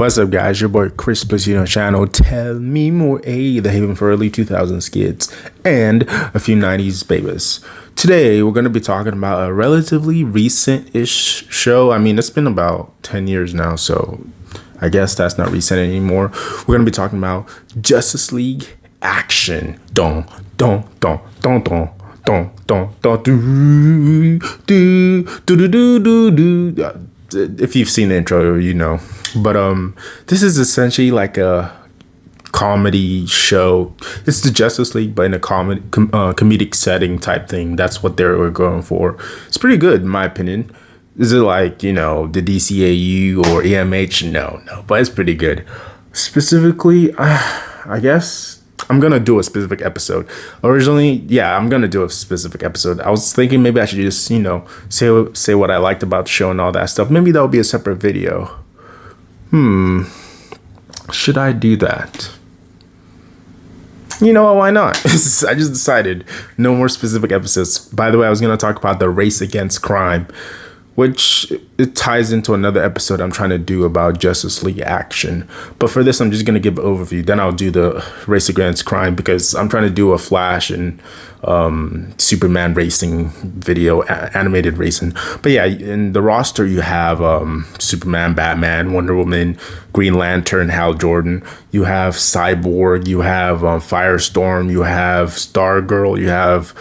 What's up, guys? Your boy Chris Placino channel. Tell me more. The haven for early 2000s kids and a few 90s babies. Today, we're going to be talking about a relatively recent-ish show. I mean, it's been about 10 years now, so I guess that's not recent anymore. We're going to be talking about Justice League Action. Don, don, don, don, don. Don, don, don, do, do, do, do, do, do. If you've seen the intro, you know. But this is essentially like a comedy show. It's the Justice League, but in a comedic setting type thing. That's what they were going for. It's pretty good, in my opinion. Is it like, you know, the DCAU or EMH? No. But it's pretty good. Specifically, I guess I'm going to do a specific episode. Originally, I'm going to do a specific episode. I was thinking maybe I should just, you know, say what I liked about the show and all that stuff. Maybe that would be a separate video. Should I do that? You know, why not? I just decided no more specific episodes. By the way, I was going to talk about the race against crime, which it ties into another episode I'm trying to do about Justice League Action. But for this, I'm just going to give an overview. Then I'll do the race against crime because I'm trying to do a Flash and Superman racing video, animated racing. But yeah, in the roster, you have Superman, Batman, Wonder Woman, Green Lantern, Hal Jordan. You have Cyborg, you have Firestorm, you have Stargirl, you have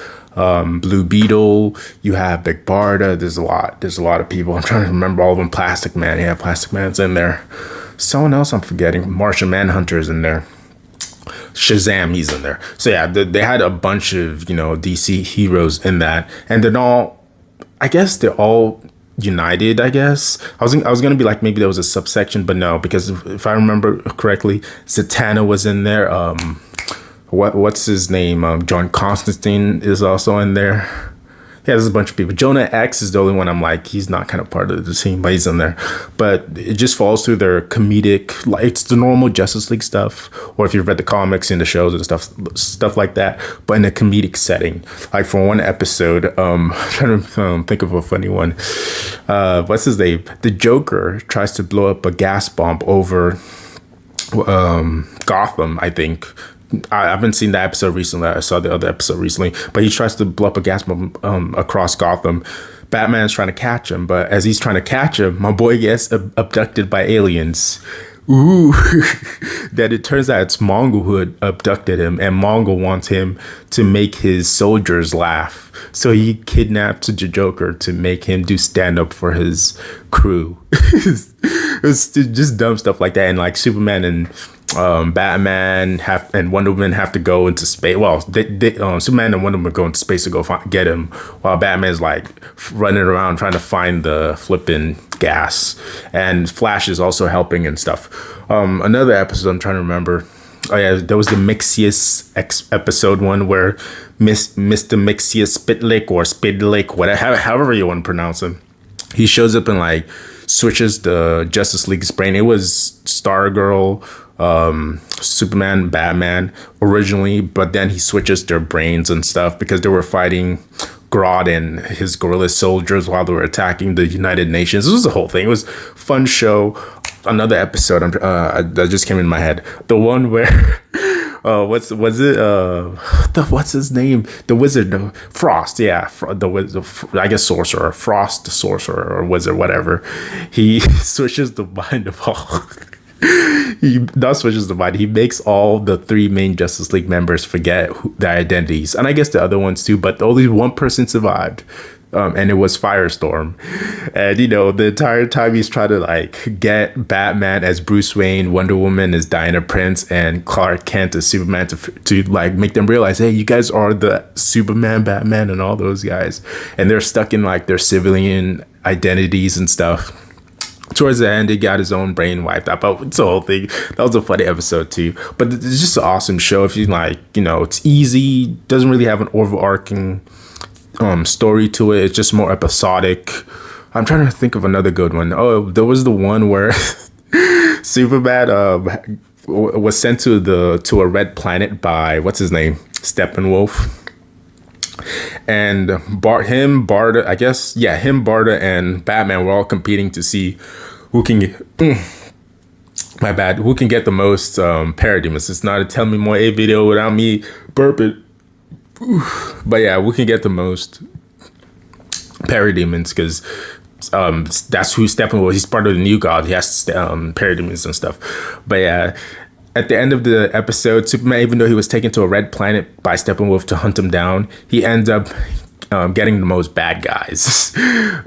Blue Beetle, you have Big Barda. There's a lot of people. I'm trying to remember all of them. Plastic Man, yeah, Plastic Man's in there. Someone else I'm forgetting. Martian Manhunter's in there. Shazam, he's in there. So yeah, they had a bunch of, you know, DC heroes in that, and they're all united. I guess I was gonna be like, maybe there was a subsection, but no, because if I remember correctly, Zatanna was in there. What's his name? John Constantine is also in there. Yeah, there's a bunch of people. Jonah X is the only one I'm like, he's not kind of part of the team, but he's in there. But it just falls through their comedic, like it's the normal Justice League stuff, or if you've read the comics and the shows and stuff like that, but in a comedic setting. Like for one episode, I'm trying to think of a funny one. What's his name? The Joker tries to blow up a gas bomb over Gotham, I think. I haven't seen that episode recently. I saw the other episode recently, but he tries to blow up a gas bomb across Gotham. Batman's trying to catch him, but as he's trying to catch him, my boy gets abducted by aliens. Ooh, that it turns out it's Mongul who had abducted him, and Mongul wants him to make his soldiers laugh. So he kidnaps the Joker to make him do stand up for his crew. It's just dumb stuff like that, and like Superman and Batman and Wonder Woman have to go into space. Well, Superman and Wonder Woman go into space to go get him, while Batman's like running around trying to find the flipping gas, and Flash is also helping and stuff. Another episode I'm trying to remember. Oh yeah, there was the Mixius episode one where Mr. Mixius Spitlick or Spidlick, whatever, however you want to pronounce him, he shows up and like switches the Justice League's brain. It was Stargirl, Superman, Batman originally, but then he switches their brains and stuff because they were fighting Grodd and his guerrilla soldiers while they were attacking the United Nations. This was the whole thing. It was a fun show. Another episode that just came in my head. The one where what's his name? The wizard, Frost. Yeah, the wizard. I guess sorcerer, Frost, the sorcerer or wizard, whatever. He switches the mind of all. He not switches the mind. He makes all the three main Justice League members forget their identities, and I guess the other ones too. But only one person survived. And it was Firestorm. And, you know, the entire time he's trying to, like, get Batman as Bruce Wayne, Wonder Woman as Diana Prince, and Clark Kent as Superman to like, make them realize, hey, you guys are the Superman, Batman, and all those guys. And they're stuck in, like, their civilian identities and stuff. Towards the end, he got his own brain wiped out. But it's the whole thing. That was a funny episode, too. But it's just an awesome show. If you, like, you know, it's easy. Doesn't really have an overarching story to it. It's just more episodic. I'm trying to think of another good one. Oh, there was the one where Superman was sent to a red planet by what's his name, Steppenwolf, and Barda, him, Barda, and Batman were all competing to see who can My bad. Who can get the most parademons? It's not a Tell Me More A video without me burping. But yeah, who can get the most parademons? Because that's who Steppenwolf. He's part of the new god. He has parademons and stuff. But yeah, at the end of the episode, Superman, even though he was taken to a red planet by Steppenwolf to hunt him down, he ends up getting the most bad guys.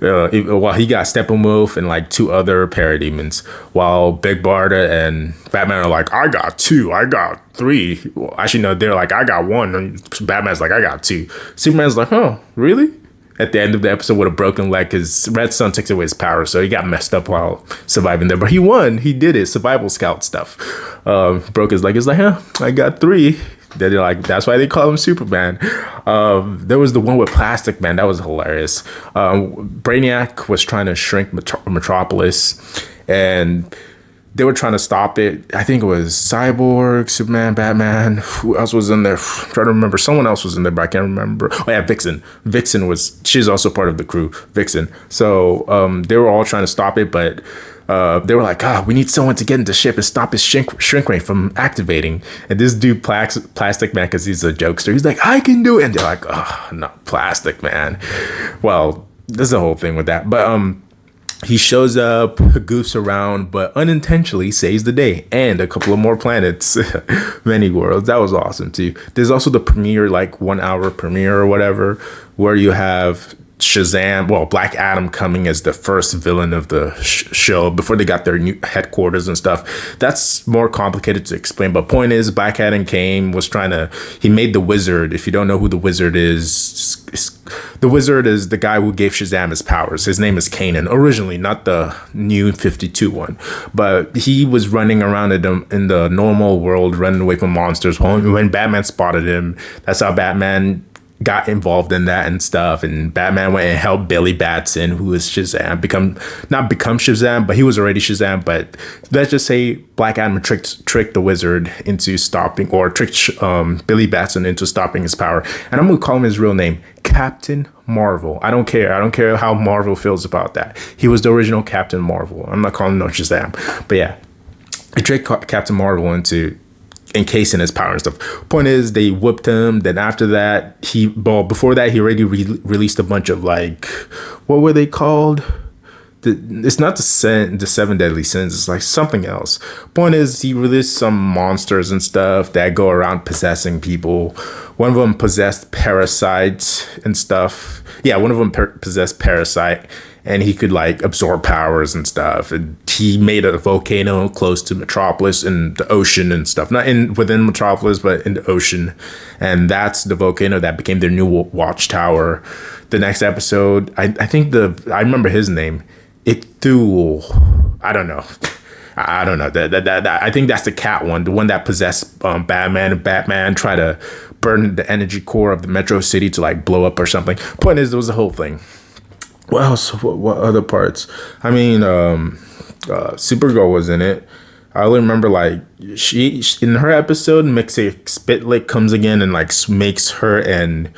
While he got Steppenwolf and like 2 other parademons, while Big Barda and Batman are like, I got 2, I got 3. Well, actually, no, they're like, I got 1. And Batman's like, I got 2. Superman's like, oh, really? At the end of the episode with a broken leg, because Red Sun takes away his power, so he got messed up while surviving there. But he won. He did it. Survival scout stuff. Broke his leg. He's like, I got 3. They're like, that's why they call him Superman. There was the one with Plastic Man. That was hilarious. Brainiac was trying to shrink Metropolis, and they were trying to stop it. I think it was Cyborg, Superman, Batman. Who else was in there? I'm trying to remember. Someone else was in there, but I can't remember. Oh yeah, Vixen. She's also part of the crew. Vixen. So they were all trying to stop it, but they were like, we need someone to get into the ship and stop his shrink ray from activating. And this dude, Plastic Man, because he's a jokester, he's like, I can do it. And they're like, no, Plastic Man. Well, there's the whole thing with that. But he shows up, goofs around, but unintentionally saves the day and a couple of more planets, many worlds. That was awesome too. There's also the premiere, like 1 hour premiere or whatever, where you have Shazam, Black Adam coming as the first villain of the show before they got their new headquarters and stuff. That's more complicated to explain, but point is, Black Adam he made the Wizard. If you don't know who the Wizard is, the Wizard is the guy who gave Shazam his powers. His name is Kanan, originally, not the new 52 one, but he was running around in the normal world, running away from monsters. When Batman spotted him, that's how Batman got involved in that and stuff, and Batman went and helped Billy Batson, who is Shazam, not become Shazam, but he was already Shazam. But let's just say Black Adam tricked the Wizard into stopping, or tricked Billy Batson into stopping his power. And I'm gonna call him his real name, Captain Marvel. I don't care how Marvel feels about that. He was the original Captain Marvel. I'm not calling him no Shazam, but yeah, he tricked Captain Marvel into encasing his power and stuff. Point is, they whooped him. Then after that, before that, he already released a bunch of, like, what were they called? It's not the 7 deadly sins. It's like something else. Point is, he released some monsters and stuff that go around possessing people. One of them possessed Parasite and stuff. Yeah, one of them possessed Parasite, and he could like absorb powers and stuff. And he made a volcano close to Metropolis in the ocean and stuff. Not within Metropolis, but in the ocean. And that's the volcano that became their new watchtower. The next episode, I think I remember his name. Ithul. I don't know. That I think that's the cat one, the one that possessed Batman, and Batman tried to burn the energy core of the Metro City to like blow up or something. Point is, there was a whole thing. What else? What other parts? I mean, Supergirl was in it. I only remember like she in her episode, Mixie Spitlick comes again and like makes her and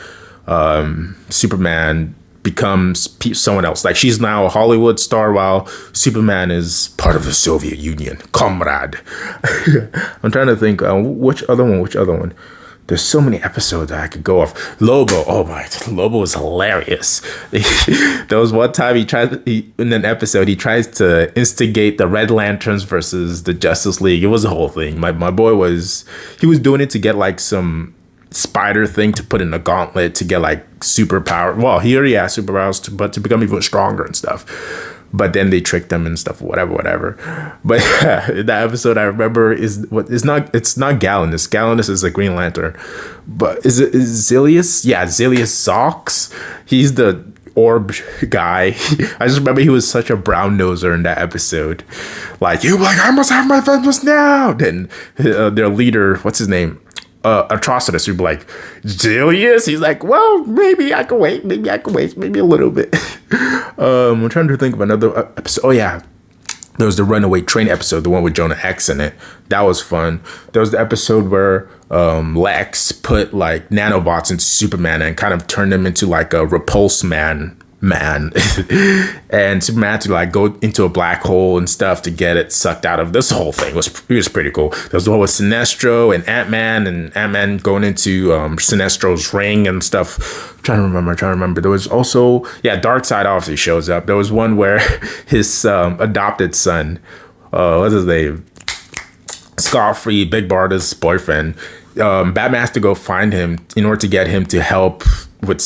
Superman becomes someone else. Like she's now a Hollywood star while Superman is part of the Soviet Union. Comrade. I'm trying to think which other one. There's so many episodes that I could go off. Lobo. Oh my, Lobo was hilarious. There was one time in an episode, he tries to instigate the Red Lanterns versus the Justice League. It was a whole thing. My boy was doing it to get like some spider thing to put in a gauntlet to get like superpower. Well, he already has superpowers, but to become even stronger and stuff. But then they tricked him and stuff, whatever. But that episode I remember it's not Galenus. Galenus is a Green Lantern. But is Zilius? Yeah, Zilius Zox. He's the orb guy. I just remember he was such a brown noser in that episode. Like, I must have my vengeance now. Then their leader, what's his name? Atrocitus, would be like, Julius? He's like, well, maybe I can wait, maybe a little bit. I'm trying to think of another episode. Oh yeah, there was the Runaway Train episode, the one with Jonah Hex in it. That was fun. There was the episode where Lex put like nanobots into Superman and kind of turned him into like a Repulse Man Man. And Superman had to like go into a black hole and stuff to get it sucked out of. This whole thing was pretty cool. There was the whole with Sinestro and Ant-Man going into Sinestro's ring and stuff. Trying to remember. There was also, Darkseid obviously shows up. There was one where his adopted son, what's his name? Scott Free, Big Barda's boyfriend. Batman has to go find him in order to get him to help with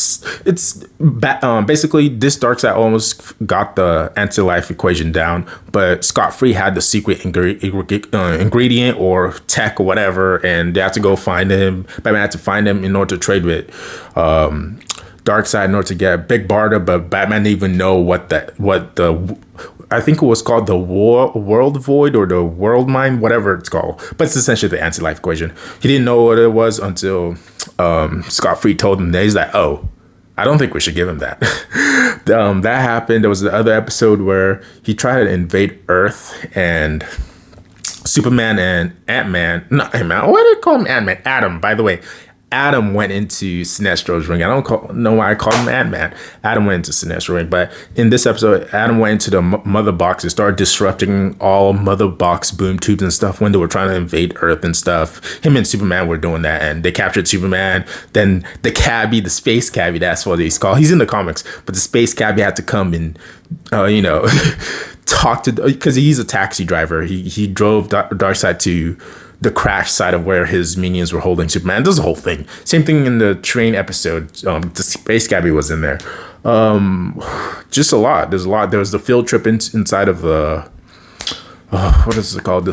basically this Darkseid almost got the anti-life equation down, but Scott Free had the secret ingredient or tech or whatever, and they had to go find him. Batman had to find him in order to trade with Darkseid in order to get Big Barda, but Batman didn't even know what the I think it was called the world void or the world mind, whatever it's called. But it's essentially the anti-life equation. He didn't know what it was until Scott Free told him that. He's like, oh, I don't think we should give him that. That happened. There was the other episode where he tried to invade Earth, and Superman and Ant-Man, not Ant-Man, why do they call him Ant-Man? Adam, by the way. Adam went into Sinestro's ring. I don't know why I call him Ant-Man. Adam went into Sinestro's ring. But in this episode, Adam went into the mother box and started disrupting all mother box boom tubes and stuff when they were trying to invade Earth and stuff. Him and Superman were doing that, and they captured Superman. Then the cabbie, the space cabbie, that's what he's called. He's in the comics, but the space cabbie had to come and, talk to, because he's a taxi driver. He drove Darkseid to the crash side of where his minions were holding Superman. There's a whole thing. Same thing in the train episode. The space cabbie was in there. Just a lot. There's a lot. There was the field trip inside of the what is it called? The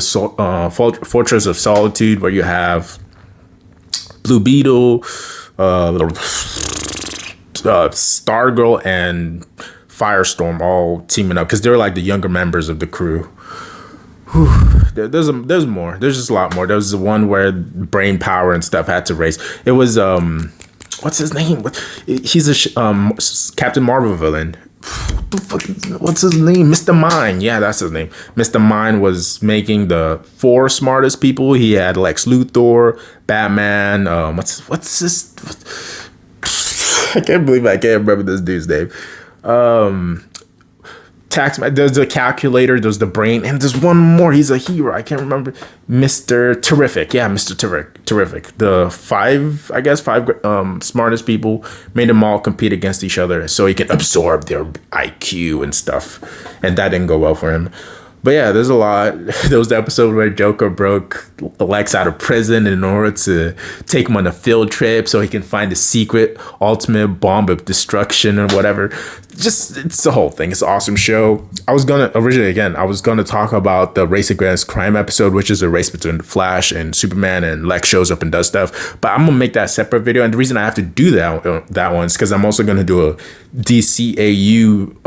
Fortress of Solitude, where you have Blue Beetle, Stargirl, and Firestorm all teaming up because they're like the younger members of the crew. There's more. There's just a lot more. There was the one where brain power and stuff had to race. It was what's his name? He's a Captain Marvel villain. What's his name? Mr. Mind. Yeah, that's his name. Mr. Mind was making the 4 smartest people. He had Lex Luthor, Batman. What's this? I can't believe I can't remember this dude's name. There's the calculator, there's the brain, and there's one more. He's a hero. I can't remember. Mr. Terrific. Yeah, Mr. Terrific. The 5 smartest people, made them all compete against each other so he can absorb their IQ and stuff. And that didn't go well for him. But yeah, there's a lot. There was the episode where Joker broke Lex out of prison in order to take him on a field trip so he can find the secret ultimate bomb of destruction or whatever. Just, it's the whole thing. It's an awesome show. I was gonna talk about the Race Against Crime episode, which is a race between Flash and Superman, and Lex shows up and does stuff. But I'm gonna make that a separate video, and the reason I have to do that one is because I'm also gonna do a DCAU,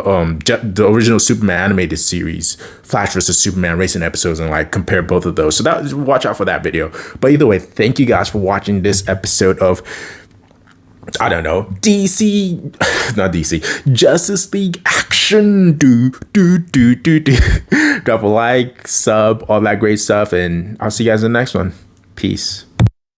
the original Superman animated series, Flash versus Superman racing episodes, and like compare both of those. So watch out for that video. But either way, thank you guys for watching this episode of, I don't know, Justice League action. Drop a like, sub, all that great stuff, and I'll see you guys in the next one. Peace.